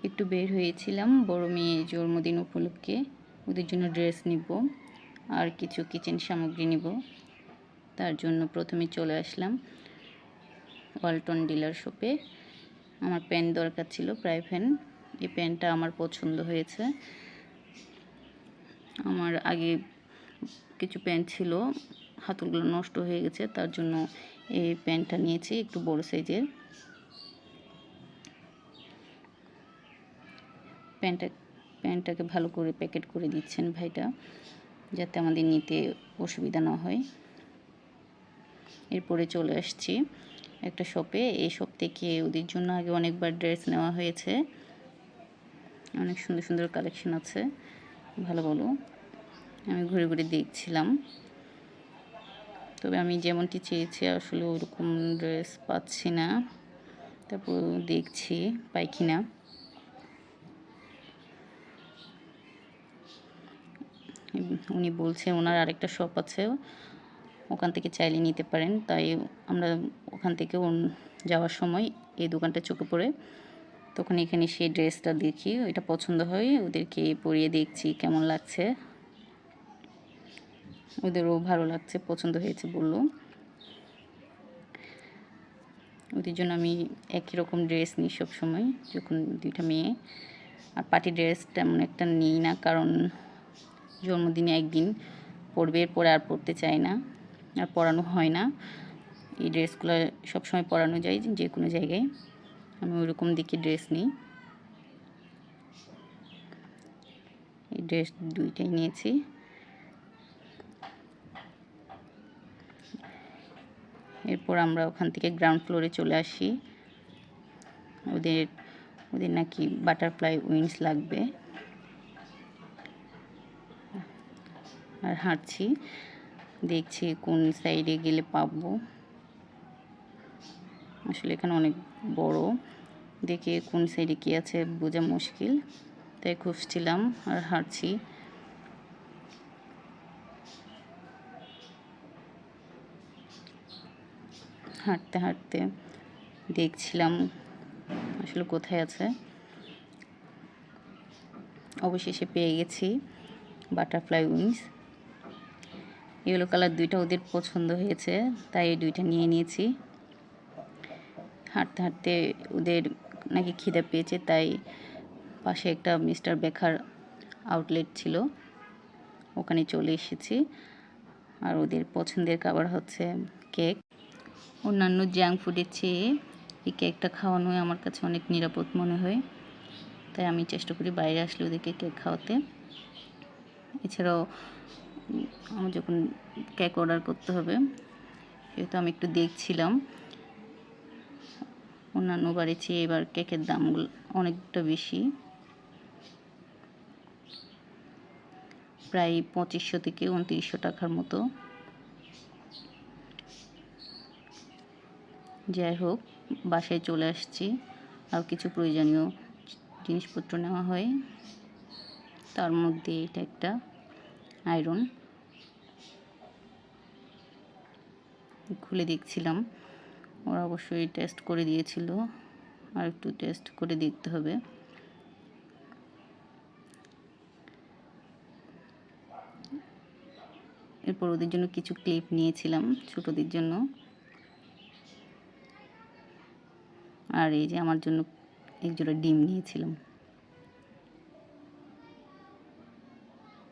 একটু বের হয়েছিলাম বড় মেয়ে জন্মদিন উপলক্ষে, ওদের জন্য ড্রেস নিব আর কিছু কিচেন সামগ্রী নিব। তার জন্য প্রথমে চলে আসলাম ওয়ালটন ডিলার শপে। আমার প্যান্ট দরকার ছিল, প্রায় প্যান্ট। এই প্যান্টটা আমার পছন্দ হয়েছে। আমার আগে কিছু প্যান্ট ছিল, হাতলগুলো নষ্ট হয়ে গেছে, তার জন্য এই প্যান্টটা নিয়েছি একটু বড় সাইজের। প্যান্টটাকে ভালো করে প্যাকেট করে দিচ্ছেন ভাইটা, যাতে আমাদের নিতে অসুবিধা না হয়। এরপরে চলে আসছি একটা শপে। এই শপ থেকে ওদের জন্য আগে অনেকবার ড্রেস নেওয়া হয়েছে। অনেক সুন্দর সুন্দর কালেকশন আছে, ভালো ভালো। আমি ঘুরে ঘুরে দেখছিলাম, তবে আমি যেমনটি চেয়েছি আসলে ওরকম ড্রেস পাচ্ছি না। তারপর দেখছি পাই কিনা। উনি বলছে ওনার আরেকটা শপ আছে, ওখান থেকে চাইলে নিতে পারেন। তাই আমরা ওখান থেকে যাওয়ার সময় এই দোকানটা চোখে পড়ে, তখন এখানে সেই ড্রেসটা দেখি, ওইটা পছন্দ হয়, ওদেরকে পরিয়ে দেখছি কেমন লাগছে। ওদেরও ভালো লাগছে, পছন্দ হয়েছে বললো। ওদের জন্য আমি একই রকম ড্রেস নিই সবসময়, যখন দুইটা মেয়ে। আর পার্টি ড্রেস তেমন একটা নিই না, কারণ জন্মদিনে একদিন পরবে, এরপরে আর পরতে চাই না, আর পরানো হয় না। এই ড্রেসগুলো সবসময় পরানো যায় যে কোনো জায়গায়। আমি ওইরকম দেখে ড্রেস নিই। এই ড্রেস দুইটাই নিয়েছি। এরপর আমরা ওখান থেকে গ্রাউন্ড ফ্লোরে চলে আসি। ওদের নাকি বাটারফ্লাই উইংস লাগবে। আর হাঁটছি, দেখছি কোন সাইডে গেলে পাবো। আসলে এখানে অনেক বড়, দেখে কোন সাইডে কি আছে বোঝা মুশকিল, তাই খুঁজছিলাম আর হাঁটছি। হাঁটতে হাঁটতে দেখছিলাম আসলে কোথায় আছে। অবশেষে পেয়ে গেছি বাটারফ্লাই উইংস। ইয়েলো কালার দুইটা ওদের পছন্দ হয়েছে, তাই এই দুইটা নিয়ে নিয়েছি। হাঁটতে হাঁটতে ওদের নাকি খিদে পেয়েছে, তাই পাশে একটা মিস্টার বেকার আউটলেট ছিল, ওখানে চলে এসেছি। আর ওদের পছন্দের খাবার হচ্ছে কেক। অন্যান্য জাঙ্ক ফুডের চেয়ে এই কেকটা খাওয়ানোই আমার কাছে অনেক নিরাপদ মনে হয়, তাই আমি চেষ্টা করি বাইরে আসলে ওদেরকে কেক খাওয়াতে। এছাড়াও আমার যখন কেক অর্ডার করতে হবে, সেহেতু আমি একটু দেখছিলাম। অন্যান্য বারের চেয়ে এবার কেকের দামগুলো অনেকটা বেশি, প্রায় 2500 থেকে 2900 টাকার মতো। যাই হোক, বাসায় চলে আসছি। আর কিছু প্রয়োজনীয় জিনিসপত্র নেওয়া হয়, তার মধ্যে এটা একটা আয়রন। খুলে দেখছিলাম, ওরা অবশ্যই টেস্ট করে দিয়েছিল, আর একটু টেস্ট করে দেখতে হবে। এরপর ওদের জন্য কিছু ক্লিপ নিয়েছিলাম ছোটদের জন্য। আর এই যে আমার জন্য এক জোড়া ডিম নিয়েছিলাম।